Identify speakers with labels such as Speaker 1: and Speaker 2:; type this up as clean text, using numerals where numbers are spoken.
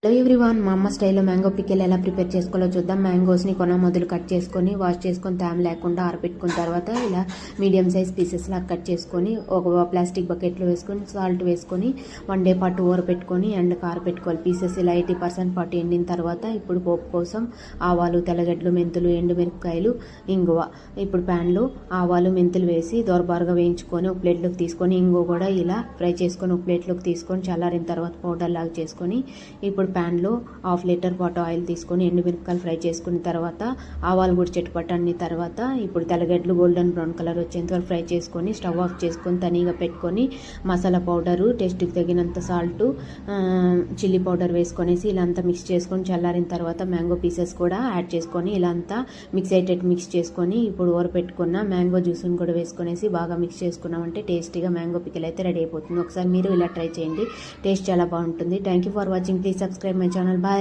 Speaker 1: Hello everyone, మా అమ్మ స్టైల్లో మ్యాంగో పికిల్ ఎలా ప్రిపేర్ చేసుకోవాలో చూద్దాం. మ్యాంగోస్ని మొదలు కట్ చేసుకొని వాష్ చేసుకొని తేమ లేకుండా ఆరబెట్టుకున్న తర్వాత ఇలా మీడియం సైజ్ పీసెస్లా కట్ చేసుకొని ఒక ప్లాస్టిక్ బకెట్లో వేసుకొని సాల్ట్ వేసుకొని 1 డే పాటు ఊరపెట్టుకొని ఎండకు ఆరబెట్టుకోవాలి. పీసెస్ ఇలా 80% పాటు ఎండిన తర్వాత ఇప్పుడు పోపు కోసం ఆవాలు, తెల్లగడ్డలు, మెంతులు, ఎండుమిరపకాయలు, ఇంగువ. ఇప్పుడు ప్యాన్లో ఆవాలు, మెంతులు వేసి దోరబారుగా వేయించుకొని ఒక ప్లేట్లోకి తీసుకొని ఇంగువ కూడా ఇలా ఫ్రై చేసుకొని ఒక ప్లేట్లోకి తీసుకొని చల్లారిన తర్వాత పౌడర్ లాగా చేసుకొని ఇప్పుడు ప్యాన్లో 1/2 లీటర్ పాటు ఆయిల్ తీసుకొని ఎండుమిరపకాయలు ఫ్రై చేసుకున్న తర్వాత ఆవాలు కూడా చిటపటన్ని తర్వాత ఇప్పుడు తెల్లగడ్డలు గోల్డెన్ బ్రౌన్ కలర్ వచ్చేంత వరకు ఫ్రై చేసుకొని స్టవ్ ఆఫ్ చేసుకొని తనీగా పెట్టుకొని మసాలా పౌడరు, టేస్ట్కి తగినంత సాల్ట్, చిల్లీ పౌడర్ వేసుకొనేసి ఇలా అంతా మిక్స్ చేసుకొని చల్లారిన తర్వాత మ్యాంగో పీసెస్ కూడా యాడ్ చేసుకొని ఇలా అంతా మిక్స్ చేసుకొని ఇప్పుడు ఊరపెట్టుకున్న మ్యాంగో జ్యూస్ని కూడా వేసుకొనేసి బాగా మిక్స్ చేసుకున్నామంటే టేస్టీగా మ్యాంగో పికిల్ అయితే రెడీ అయిపోతుంది. ఒకసారి మీరు ఇలా ట్రై చేయండి, టేస్ట్ చాలా బాగుంటుంది. Thank you for watching. Please subscribe my channel. Bye.